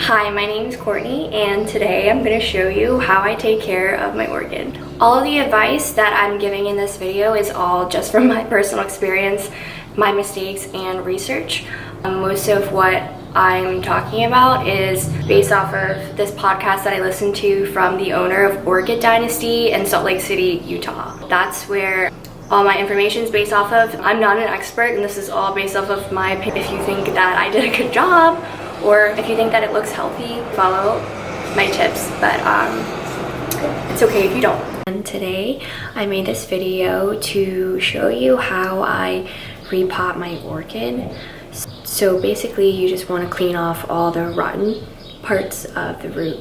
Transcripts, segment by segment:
Hi, my name is Courtney, and today I'm going to show you how I take care of my orchid. All of the advice that I'm giving in this video is all just from my personal experience, my mistakes, and research. Most of what I'm talking about is based off of this podcast that I listened to from the owner of Orchid Dynasty in Salt Lake City, Utah. That's where all my information is based off of. I'm not an expert, and this is all based off of my opinion. If you think that I did a good job, or if you think that it looks healthy, follow my tips, but it's okay if you don't. And today I made this video to show you how I repot my orchid. So basically you just want to clean off all the rotten parts of the root.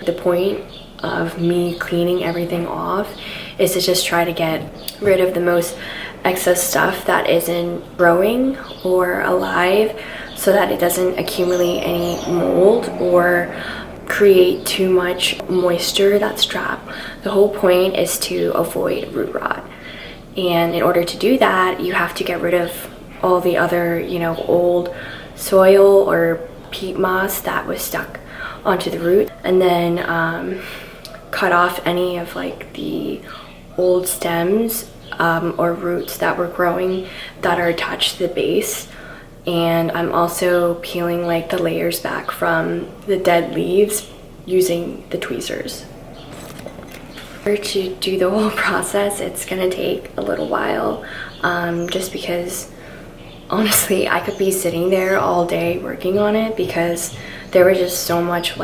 The point of me cleaning everything off is to just try to get rid of the most excess stuff that isn't growing or alive, so that it doesn't accumulate any mold or create too much moisture that's trapped. The whole point is to avoid root rot. And in order to do that, you have to get rid of all the other, old soil or peat moss that was stuck onto the root. And then cut off any of the old stems or roots that were growing that are attached to the base. And I'm also peeling the layers back from the dead leaves using the tweezers. To do the whole process, it's gonna take a little while, just because honestly I could be sitting there all day working on it, because there was just so much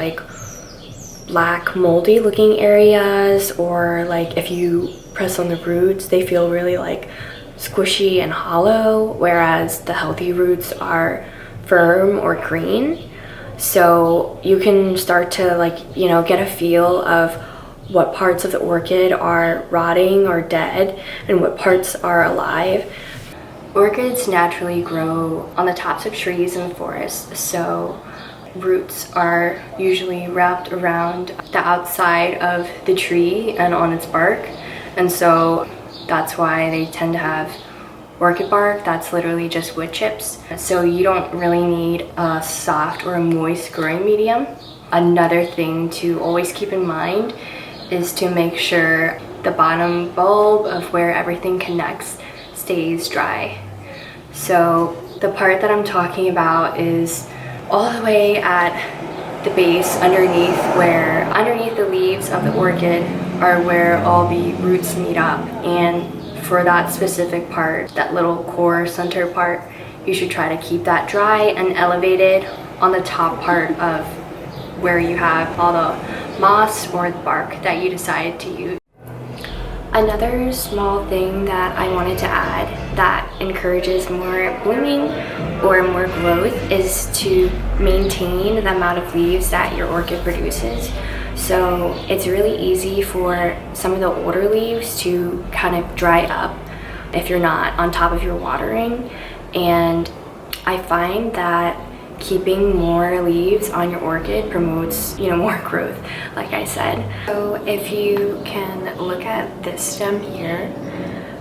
black moldy looking areas, or if you press on the roots they feel really squishy and hollow, whereas the healthy roots are firm or green. So you can start to get a feel of what parts of the orchid are rotting or dead and what parts are alive. Orchids naturally grow on the tops of trees in the forest, so roots are usually wrapped around the outside of the tree and on its bark, and so that's why they tend to have orchid bark that's literally just wood chips. So you don't really need a soft or a moist growing medium. Another thing to always keep in mind is to make sure the bottom bulb of where everything connects stays dry. So the part that I'm talking about is all the way at the base underneath the leaves of the orchid are where all the roots meet up. And for that specific part, that little core center part, you should try to keep that dry and elevated on the top part of where you have all the moss or the bark that you decide to use. Another small thing that I wanted to add that encourages more blooming or more growth is to maintain the amount of leaves that your orchid produces. So it's really easy for some of the older leaves to kind of dry up if you're not on top of your watering. And I find that keeping more leaves on your orchid promotes, more growth, like I said. So if you can look at this stem here,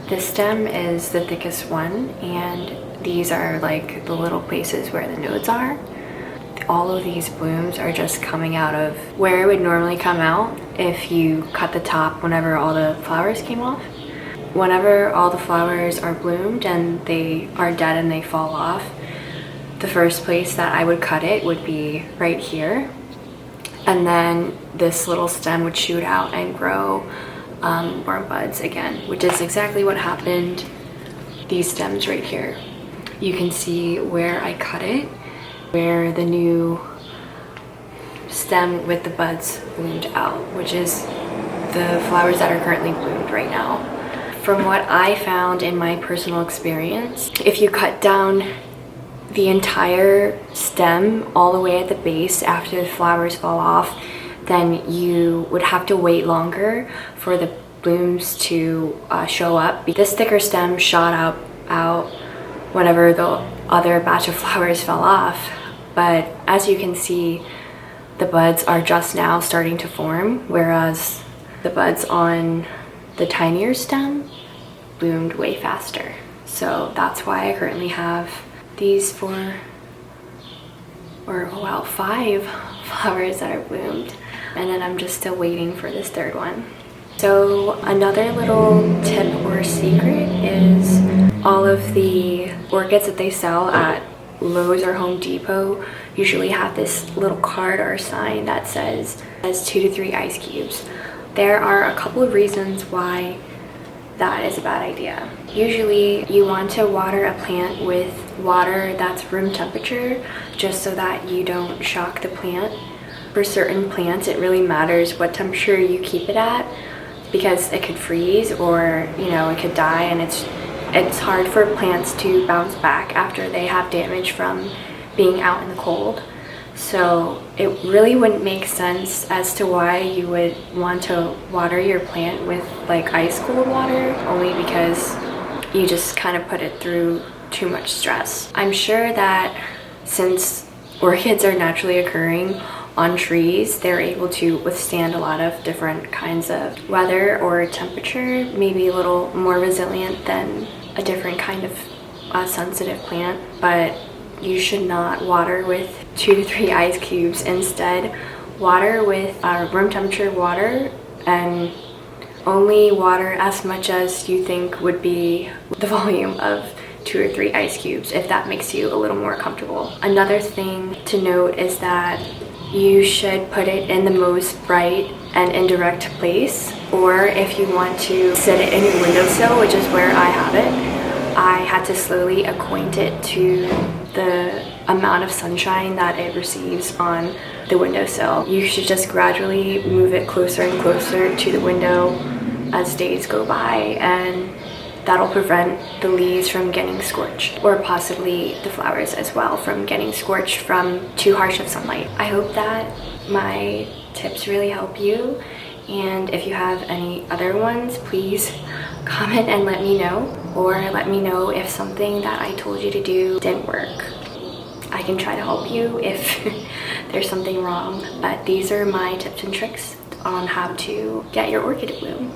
this stem is the thickest one, and these are the little places where the nodes are. All of these blooms are just coming out of where it would normally come out if you cut the top whenever all the flowers came off. Whenever all the flowers are bloomed and they are dead and they fall off, the first place that I would cut it would be right here. And then this little stem would shoot out and grow more buds again, which is exactly what happened. These stems right here. You can see where I cut it, where the new stem with the buds bloomed out, which is the flowers that are currently bloomed right now. From what I found in my personal experience, if you cut down the entire stem all the way at the base after the flowers fall off, then you would have to wait longer for the blooms to show up. This thicker stem shot out whenever the other batch of flowers fell off. But as you can see, the buds are just now starting to form, whereas the buds on the tinier stem bloomed way faster. So that's why I currently have these 5 flowers that are bloomed, and then I'm just still waiting for this third one. So another little tip or secret is all of the orchids that they sell at Lowe's or Home Depot usually have this little card or sign that says 2 to 3 ice cubes. There are a couple of reasons why that is a bad idea. Usually you want to water a plant with water that's room temperature just so that you don't shock the plant. For certain plants it really matters what temperature you keep it at because it could freeze or it could die, and it's hard for plants to bounce back after they have damage from being out in the cold. So it really wouldn't make sense as to why you would want to water your plant with like ice cold water, only because you just kind of put it through too much stress. I'm sure that since orchids are naturally occurring on trees, they're able to withstand a lot of different kinds of weather or temperature, maybe a little more resilient than a different kind of sensitive plant, but you should not water with 2 to 3 ice cubes. Instead, water with room temperature water, and only water as much as you think would be the volume of 2 or 3 ice cubes, if that makes you a little more comfortable. Another thing to note is that you should put it in the most bright and indirect place, or if you want to set it in your windowsill, which is where I have it, I had to slowly acquaint it to the amount of sunshine that it receives on the windowsill. You should just gradually move it closer and closer to the window as days go by, and that'll prevent the leaves from getting scorched, or possibly the flowers as well from getting scorched from too harsh of sunlight. I hope that my tips really help you, and if you have any other ones, please comment and let me know, or let me know if something that I told you to do didn't work. I can try to help you if there's something wrong, but these are my tips and tricks on how to get your orchid to bloom.